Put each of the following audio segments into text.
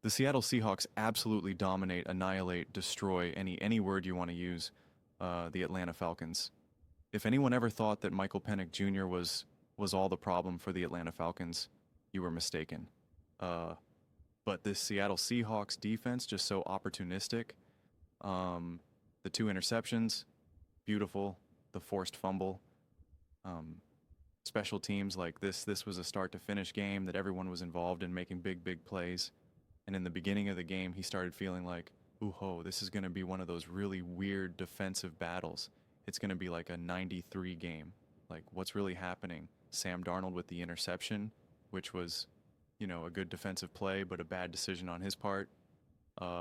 The Seattle Seahawks absolutely dominate, annihilate, destroy, any word you want to use, the Atlanta Falcons. If anyone ever thought that Michael Penix Jr. was all the problem for the Atlanta Falcons, you were mistaken. Uh, but this Seattle Seahawks defense just so opportunistic. The two interceptions, beautiful. The forced fumble. Um, Special teams like this was a start to finish game that everyone was involved in making big plays. And in the beginning of the game, he started feeling like, ooh ho, this is going to be one of those really weird defensive battles. It's going to be like a 93 game. Like, what's really happening? Sam Darnold with the interception, which was, a good defensive play, but a bad decision on his part,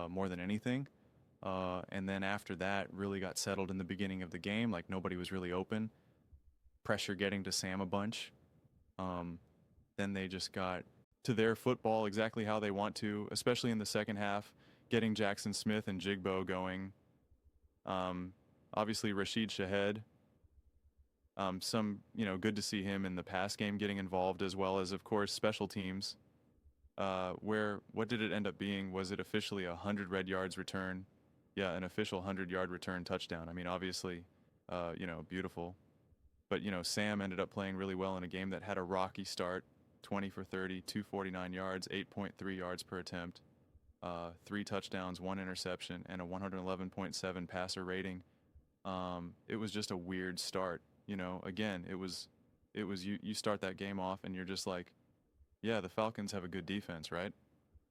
more than anything. And then after that, really got settled in the beginning of the game. Like, nobody was really open. Pressure getting to Sam a bunch. Um, then they just got to their football exactly how they want to, especially in the second half, getting Jackson Smith and Jigbo going. Um, Obviously, Rashid Shahed. Good to see him in the pass game getting involved, as well as, of course, special teams. What did it end up being? Was it officially a 100 red yards return? Yeah, an official 100-yard return touchdown. I mean, obviously, beautiful. But, Sam ended up playing really well in a game that had a rocky start, 20 for 30, 249 yards, 8.3 yards per attempt, three touchdowns, one interception, and a 111.7 passer rating. It was just a weird start. Again, it was you start that game off and you're just like, yeah, the Falcons have a good defense, right?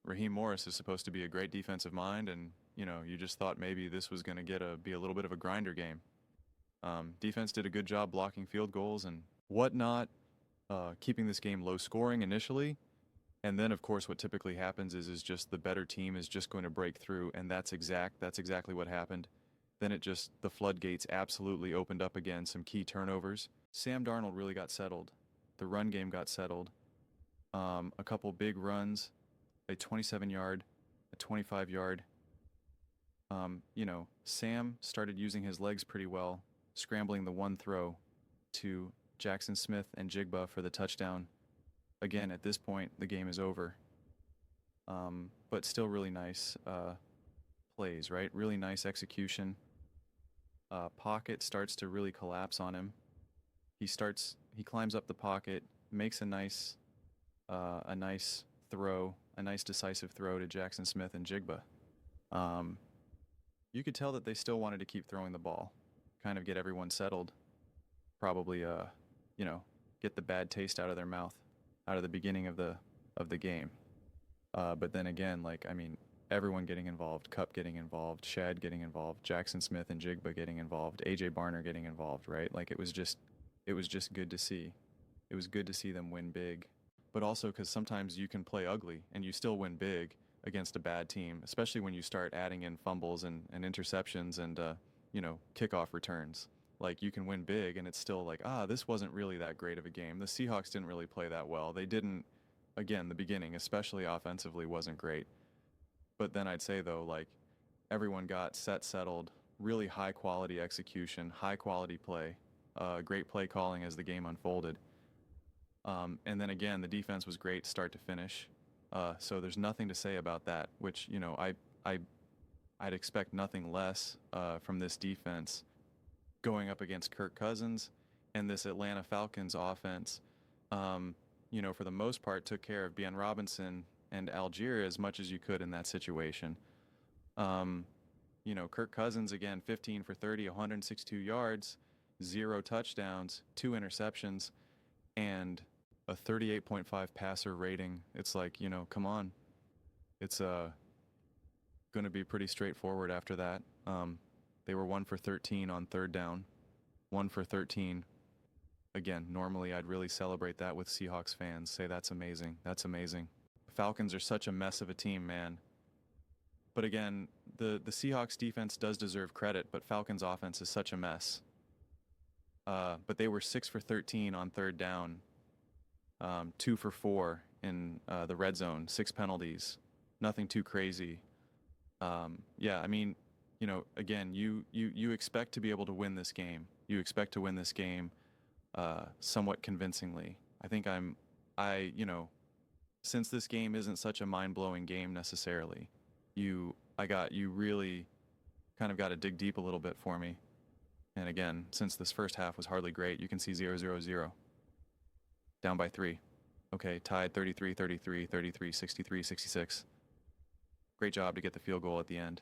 Raheem Morris is supposed to be a great defensive mind, and you just thought maybe this was going to be a little bit of a grinder game. Defense did a good job blocking field goals and whatnot, keeping this game low scoring initially. And then, of course, what typically happens is just the better team is just going to break through, and that's exactly what happened. Then the floodgates absolutely opened up again, some key turnovers. Sam Darnold really got settled. The run game got settled. A couple big runs, a 27-yard, a 25-yard. Sam started using his legs pretty well, scrambling the one throw to Jackson Smith and Jigba for the touchdown. Again, at this point, the game is over. But still really nice plays, right? Really nice execution. Pocket starts to really collapse on him. He climbs up the pocket, makes a nice throw, a nice decisive throw to Jackson Smith and Jigba. Um, you could tell that they still wanted to keep throwing the ball, kind of get everyone settled, probably get the bad taste out of their mouth, out of the beginning of the game. But then again, like I mean, everyone getting involved, Cup getting involved, Shad getting involved, Jackson Smith and Jigba getting involved, AJ Barner getting involved, right? Like it was just good to see. It was good to see them win big, but also because sometimes you can play ugly and you still win big against a bad team, especially when you start adding in fumbles and interceptions and kickoff returns. Like you can win big and it's still like, this wasn't really that great of a game. The Seahawks didn't really play that well. They didn't, again, the beginning, especially offensively, wasn't great. But then I'd say though, like everyone got settled, really high quality execution, high quality play, great play calling as the game unfolded. And then again, the defense was great start to finish. So there's nothing to say about that, which, I'd expect nothing less from this defense going up against Kirk Cousins and this Atlanta Falcons offense. For the most part, took care of Bian Robinson and Algier as much as you could in that situation. Kirk Cousins again, 15 for 30, 162 yards, zero touchdowns, two interceptions, and a 38.5 passer rating. It's like, come on. It's going to be pretty straightforward after that. They were 1 for 13 on third down, 1 for 13. Again, normally I'd really celebrate that with Seahawks fans. Say that's amazing. That's amazing. Falcons are such a mess of a team, man. But again, the Seahawks defense does deserve credit, but Falcons offense is such a mess. But they were 6 for 13 on third down, 2 for 4 in the red zone, 6 penalties, nothing too crazy. Yeah, I mean, again, you expect to be able to win this game. You expect to win this game somewhat convincingly. I think since this game isn't such a mind-blowing game necessarily, you really kind of got to dig deep a little bit for me. And again, since this first half was hardly great, you can see 0-0-0. Down by 3. Okay, tied 33-33, 33-63, 66. Great job to get the field goal at the end.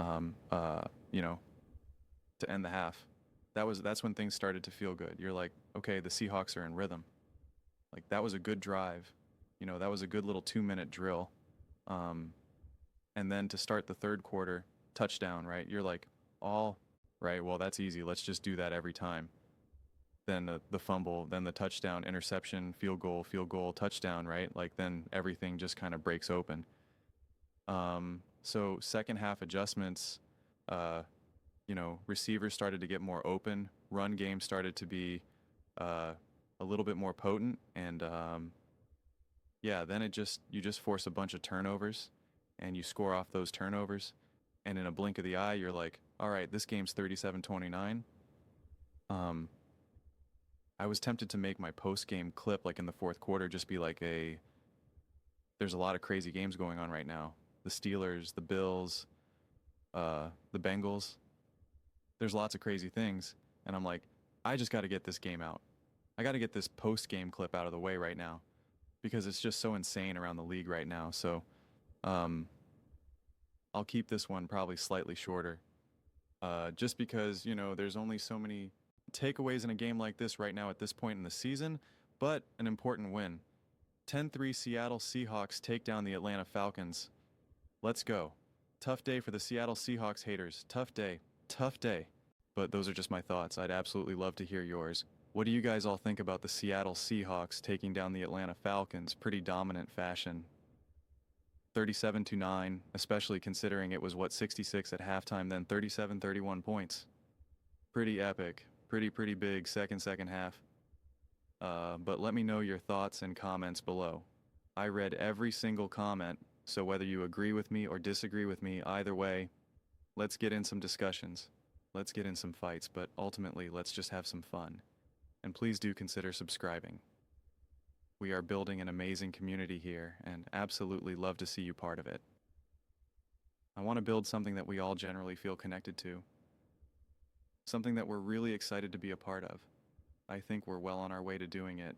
You know, to end the half. That's when things started to feel good. You're like, okay, the Seahawks are in rhythm. Like that was a good drive. That was a good little 2-minute drill. And then to start the third quarter, touchdown, right? You're like, all right, well, that's easy. Let's just do that every time. Then the fumble, then the touchdown, interception, field goal, touchdown, right? Like then everything just kind of breaks open. So second half adjustments, receivers started to get more open. Run game started to be a little bit more potent, and then you just force a bunch of turnovers, and you score off those turnovers, and in a blink of the eye, you're like, all right, this game's 37-29. I was tempted to make my post-game clip, like in the fourth quarter, just be like there's a lot of crazy games going on right now. The Steelers, the Bills, the Bengals. There's lots of crazy things. And I'm like, I just got to get this game out. I got to get this post-game clip out of the way right now because it's just so insane around the league right now. So I'll keep this one probably slightly shorter just because, there's only so many takeaways in a game like this right now at this point in the season, but an important win. 10-3 Seattle Seahawks take down the Atlanta Falcons. Let's go. Tough day for the Seattle Seahawks haters. Tough day. Tough day. But those are just my thoughts. I'd absolutely love to hear yours. What do you guys all think about the Seattle Seahawks taking down the Atlanta Falcons? Pretty dominant fashion. 37-9, especially considering it was 66 at halftime, then 37-31 points. Pretty epic. Pretty big second half. But let me know your thoughts and comments below. I read every single comment, so whether you agree with me or disagree with me, either way, let's get in some discussions. Let's get in some fights, but ultimately, let's just have some fun. And please do consider subscribing. We are building an amazing community here, and absolutely love to see you part of it. I want to build something that we all generally feel connected to. Something that we're really excited to be a part of. I think we're well on our way to doing it,